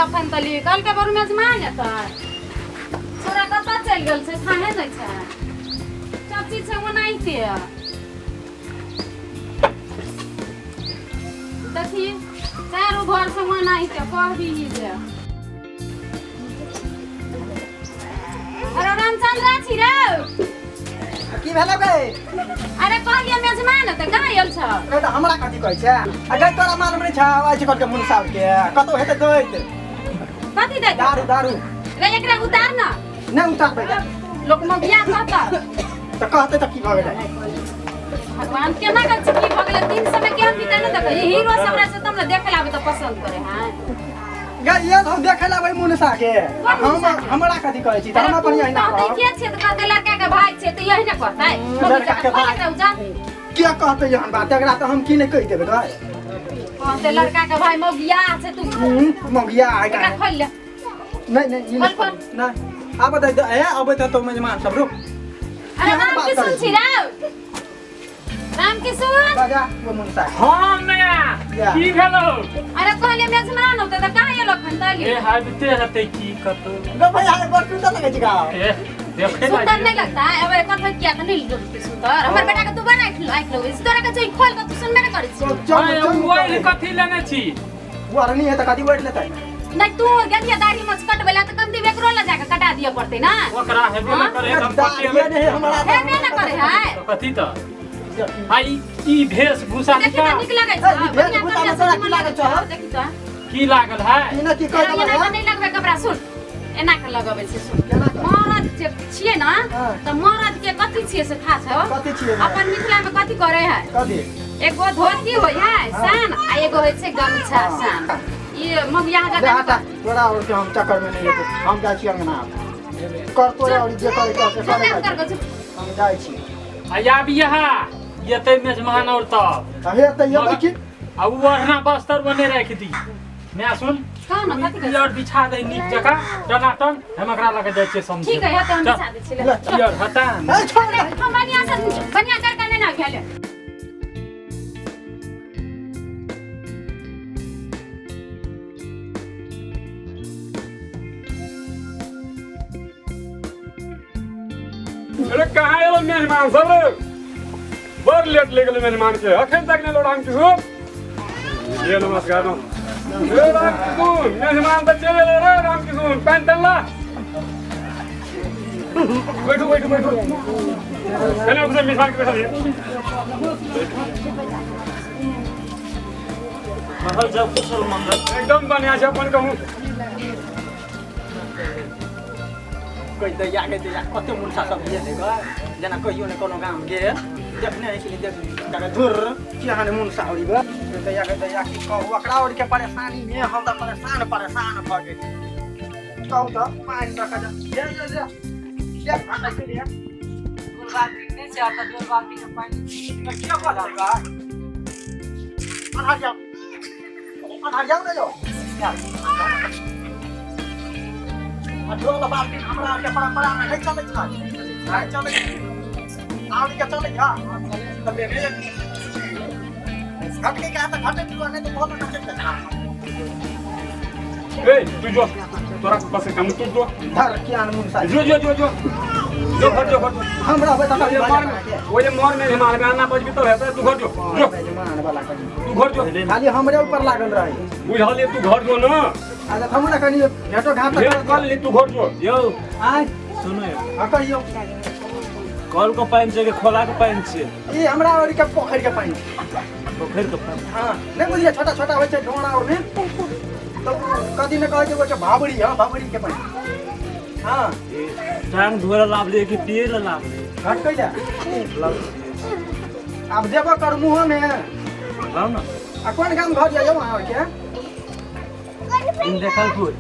लखन तली कल के बार में जमा जाता छोरा कता चल गेल छै थाहे नै छै चाची छै ओनाइते देखी चारो घर से ओनाइते कहबी जे अरे रामचंद्र छी रे की भेलै गए अरे कहलिए मेजमान त कहाँ आयल छ ए त हमरा कथि कहै छै अगर तोरा मालूम नै छ आज कल के मुन साहब के कतो हेतै गइत कथि दे दारू दारू रे एकरा उतार न नै उतारबै लोक म बियाह कहता त कहतै त की भ गेलै भगवान केना कर छी की भ गेलै 3 समय केहन बिता न देख हीरो सब से तुमने देखे लाबे त पसंद करे हां गइया हम देखे लाबै मुन साहब के हमरा कथि कहै छी त हम अपन यही ना कहते के छै त कहते लड़का के भाई छै त यही ना कहतै लड़का के भाई क्या कहते यहन बात एकरा त हम की नै कहि देबै गए कहते लड़का के भाई मौगिया छै तू मौगिया आइ एकरा खोल ले नहीं नहीं नहीं अब दे ए अब तो मेहमान सब रुक अरे राम की सुन छी रे राम की सुन बाजा वो मुनसा हां नया की भेलो अरे कहले मेजमान होते त कहां ये लखन तली ए हाबते हते की कतो गो भाई आए बड़ सुंदर लगे छी गा ए देखे सुंदर नहीं लगता है अब कथा किया त नहीं लगती सुंदर हमर बेटा के तू बना खिलो इस तोरा के जो खोल के तू सुन में करे छी हां मोबाइल कथि लेने छी वो नहीं है त कथि बैठ लेतै नहीं तू गलिया दाढ़ी मच कटबेला त कम दी बेकरो ला जाके कटा दिया पड़ते ना ओकरा हेबे न करे हम पट्टी में नहीं हमरा हेबे न करे है कथि त आई ई भेष भूषा देखि त निक लागे छ भेष भूषा में तोरा की लागे छ देखि त की लागल है इना की कह देला एना नहीं लगबे कपड़ा सुन एना के लगबे छै सुन मरद जे छिए ना त मरद के कथि छिए से खा छ कथि छिए अपन मिथिला में कथि करे है कथि एगो धोती होय है सान आ एगो होय छै गमछा सान ये मग यहाँ जा हटा तोरा और के हम चक्कर में नहीं लेते हम जाय छी अंगना कर तोरा और जे करे करे हम जाय छी आया बिहा ये ते मेजमान और तब हे त ये देखि आ वो ओढ़ना बस्तर बने राख दी मैं सुन कौन कथि करे यार बिछा दे नीक जगह टनाटन हम एकरा लगे जाय छै समझ ठीक है तो हम बिछा दे छी यार हटा ए छोड़ दे हम बढ़िया से बढ़िया कर के ना खेले अरे कहाँ एलो मेहमान सब रे बड़ लेट ले गेल मेहमान के अखन तक ने लोड़ाम की हो ये नमस्कार रे राम किशोर मेहमान तो चले रे राम किशोर पैन तल्ला बैठो बैठो बैठो चलो उसे मेहमान के बैठा दिए महल जब कुशल मंगल एकदम बढ़िया से अपन कहूं कोई दैया कते मुनसा सब दिए देगा जना कहियो ने कोनो गाम गेल देखने है कि देख जगह धुर किया ने मुनसा होई बा दैया की कहू ओकरा और के परेशानी में हम त परेशान भ गेल कहू त पानी रखा जा ये भाटा के लिए गुलबाती ने से आता गुलबाती के पानी क्या कर रहा अनहार जाओ ना जो अधो तो बाल्टी हमरा के परंपरा में नहीं चले था नहीं चले आवली के चले का तब ले घट के क्या था घटे तो नहीं तो बहुत ना चलता ए तू जो तोरा पास काम तू जो धर के अनमुन सा जो घर हमरा बता ये मार वो ये मार में हिमाल में आना बजबी तो रहता है तू घर जो मान वाला तू घर जो खाली हमरे ऊपर लागल रही बुझा ले तू घर जो ना अच्छा हमरा कनी भेटो घाट ये कल ले तू घर जो यो आय सुनो आ कहियो कल को पाइन छै के खोला के पाइन छै ई हमरा और के पोखर के पानी पोखर के पाइन हां नहीं बुझिए छोटा छोटा होय छै ढोणा और में तो कदी न कहै छै वो भाबड़ी हां भाबड़ी के पानी हां टांग धोरा लाभ ले कि पिए ला लाभ ले घट कइला लाभ अब देबो कर मुंह में लाओ ना आ कोन गाम घर जाइयो वहां और के इन देखल कोई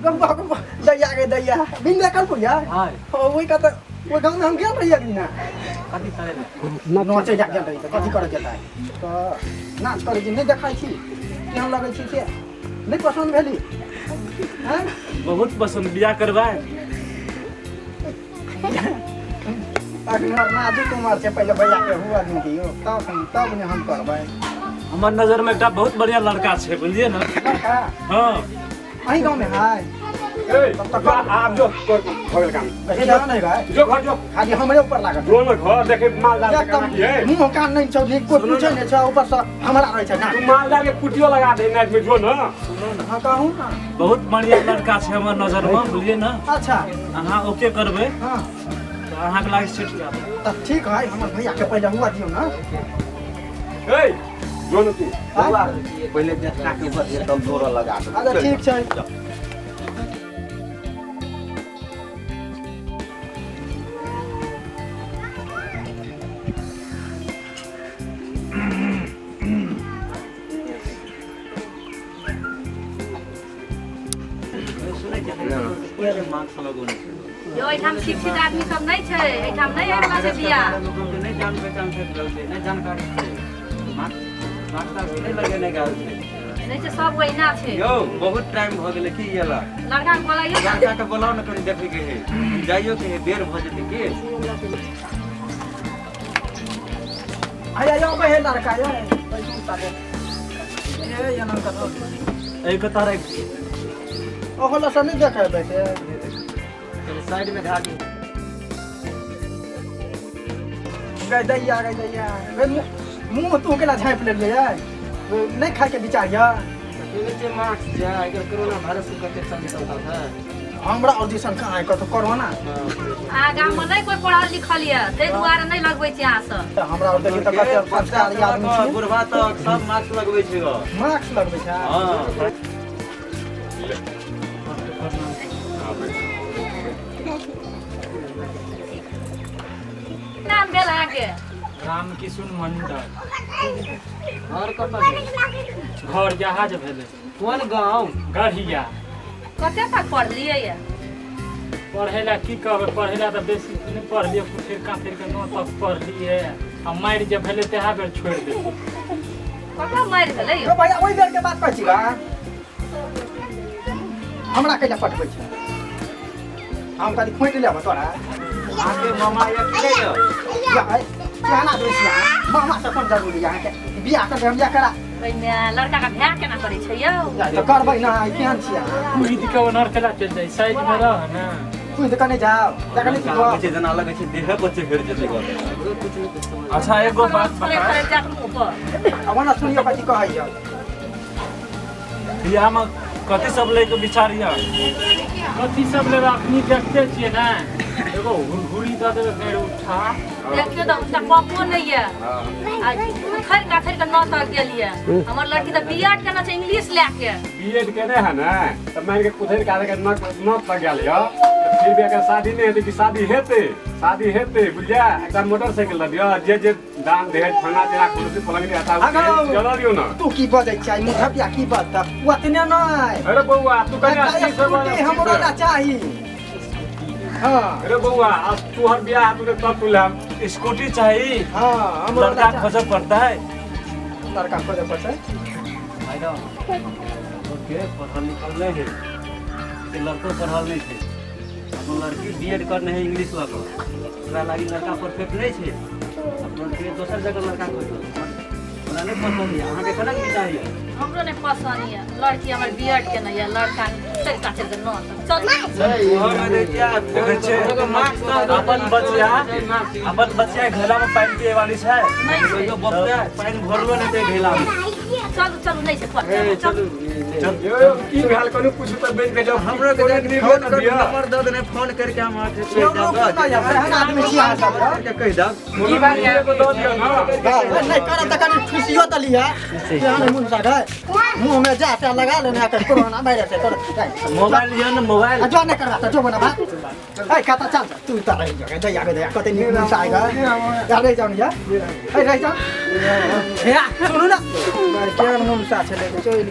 गम दैया के दैया बिन देखल पुया हाय ओई का त वो गांव में हम गेल रहिए कि ना कथि करे ना नाचे जा गेल रही त कथि करे जेता तो नाच करे जे नहीं देखाई छी कि हम लगै छी से नहीं पसंद भेली हैं बहुत पसंद बियाह करवाए अगर नाजुक उमर से पहले भैया के हुआ दिन दियो तब ने हम करबै हमर नजर में एकटा बहुत बढ़िया लड़का छै बुझलिए ना लड़का हां अहीं गांव में है ए आप जो भगल काम कहीं जाना नहीं गए जो घर जो खाली हमरे ऊपर लागत दोनों घर देखे मालदार के काम किए मुंह कान नहीं चौधरी कोई पूछे नहीं छ ऊपर से हमरा रहे छ ना तू मालदार के कुटियो लगा दे नाइट में जो ना हां कहूं ना बहुत बढ़िया लड़का छै हमर नजर में बुझलिए ना अच्छा अहाँ ओके करबै हां तो अहाँ के लागे सेट कर तब ठीक है हमर भैया के पहले हुआ दियो ना ए जो ना तू पहले देखना के ऊपर एकदम जोर लगा दो अच्छा ठीक छै यो एठाम शिक्षित आदमी सब नहीं छै एठाम नहीं है वाला से बिया नहीं जान पहचान से नहीं जानकारी मास्टर नहीं लगे नहीं गाल नहीं छै सब वहीना छै यो बहुत टाइम भ गेलै की येला लड़का के बोलाइयो ना लड़का के बोलाओ न कनी देखे के है जाइयो के है बेर भ जेते के आया यो पे लड़का यो ये yana का एक तारे ओ होला से नहीं देखे बैठे साइड में धागी गई दैया मुंह तू केला झाँप ले नहीं खाए के विचार या नीचे मार्क्स जा अगर कोरोना वायरस के कते सब निकलता था हमरा ऑडिशन कहाँ है तो कोरोना आ गाम में नहीं कोई पढ़ल लिखल ये ते दुआरे नहीं लगबै छी अहाँ सब हमरा और देखि त कते संस्कारी आदमी छी बुढ़वा तो सब मार्क्स लगबै छै ग मार्क्स लगबै छै हां नाम भेल अहाँ के राम किशुन मंडल और कत घर जहाज भेले कोन गांव गढ़िया कते तक पढ़लियै ये पढ़ेला की कहबै पढ़ेला तऽ बेसी नहीं पढ़लिए फिर के 9 तक पढ़लिए आ मारि जे भेले तेहा बेर छोड़ दे कते मारि भेलै ओ भैया ओइ बेर के बात कहै छी बा हमरा कैला पटबै छै हम कनी खोइट लेब तोरा आके मामा या के या केना दै छी मामा से कोन जरूरी है के बियाह कर हम या करा ओइमे लड़का का भ्याह केना करै छै यौ तो करबै ना केहन छियै पूरी दिक्कत नर केला चल जाई साइड में रह ना तू तो कने जाओ देखली की गांव के जना लगे छै देह बच्चे हेर जेते ग अच्छा एगो बात थोड़े बता थोड़े जात मुंह पर अब ना सुनियो कथी कहै छै बियाह में कथी सब लेके विचार या कथी सब ले अखनी देखते छियै ना एगो हुरहुरी द देबे फेर उठा देखियो त उसका पप्पो नहीं है आ खर का 9 तक गेलिए हमर लड़की त बीएड केना छै इंग्लिश लेके बीएड केने है ना त मान के कुधर काले के न तक गेल या फिर भी अगर शादी नहीं हेते कि शादी हेते बुझलिया एकटा मोटरसाइकिल ल दियो जे दान दहेज फना तेरा कुर्सी पलंग नहीं आता चला दियो ना तू की बजै छै मुठबिया की बात ओतने नहीं अरे बउआ तू कने स्कूटी हमरा ना चाही हां अरे बउआ अब तू हर बियाह तू तब तू लाम स्कूटी चाहिए हां हमरा लड़का खोजब पड़ता है लड़का खोजे पड़तै मैडम ओके पढ़ल लिखल नहीं है लड़को पढ़ल नहीं थे अपन लड़की बीएड करने है इंग्लिश वाला ओकरा लागी लड़का परफेक्ट नहीं छे अपन के दोसर जगह लड़का खोजो ओना नहीं पसंद है अहाँ के केना की चाहिए हमरो नहीं पसंद है लड़की हमर बीएड के नहीं है लड़का चल का चल 9 तक चल और में देखिया देखे छे अपन बच्चा घेला में पानी पिए वाली छै नहीं जो बच्चा पानी भरलो नहीं ते घेला में चल नहीं से पढ़ चल यो की भेल कोनो पूछू त बेच के जाओ हमरो के नंबर दे देने फोन करके हम आके यो ना या हम आदमी छी अहाँ सब के कह द की बात ये को दो दियो ना नहीं करब त कनी खुशियो त लिया केहन मुंह सा गए मुंह में जा से लगा लेने कर कोरोना वायरस है तो मोबाइल लियो ना मोबाइल जो नहीं करवा तो जो बना बा ए खाता चल तू त रह जा दया कते नि मुंह सा आएगा या रह जाओ या ए रह जा हे सुनु ना केहन मुंह सा चले चल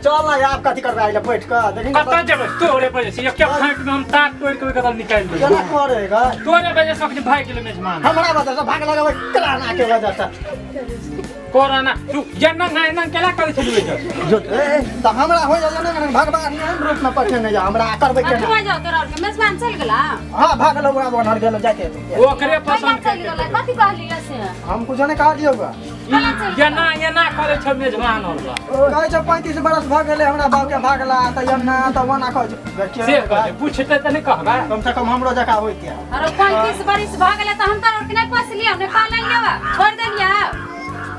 चल ना आप कथी करबे आइले बैठ के देखी कतऽ जेबै तोरे वजह से क्या फाइट में हम तार तोड़ के कदम निकाल दे केना करेगा तोरे वजह से अपने भाई के मेजबान हमरा वजह से भाग लगावे कोरोना के वजह से कोरोना तू जनन ना केला करे छलिए जो त हमरा हो जा ना भगवान नियम रूप में पठे नहीं जा हमरा करबे अच्छा केना जाओ तोरा के मेजबान चल गेला हां भाग लो बड़ा बनर गेलो जाके ओकरे पसंद चल गेला कथी कहली ऐसे हम कुछ नहीं कहा दियोगा कला चल ये ना करे छ मेजबान और कहै छ 35 बरस भ गेलै हमरा बाप के भागला त यन्ना त वना कहै से कहै पूछते त नहीं कहबा कम से कम हमरो जका होइते अरे 35 बरिस भ गेलै त हम त और के नहीं पोसलिए हमने पालन लेवा छोड़ देलिए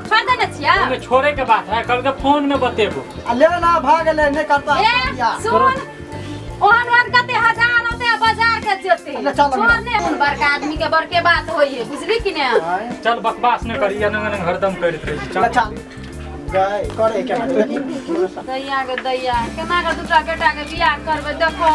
छोड़ देने छिया में छोड़े के बात है कल के फोन में बतेबो आ ले ना भाग गेलै नहीं करता ए सुन ओहन वन कते हजार होते बाजार के जेते ले चल छोड़ने बड़का आदमी के बड़के बात होई है बुझली कि ने चल बकवास न करी न हरदम करत रही चल अच्छा गए करे केना देखी दैया के केना के दूटा बेटा के बियाह करबै देखो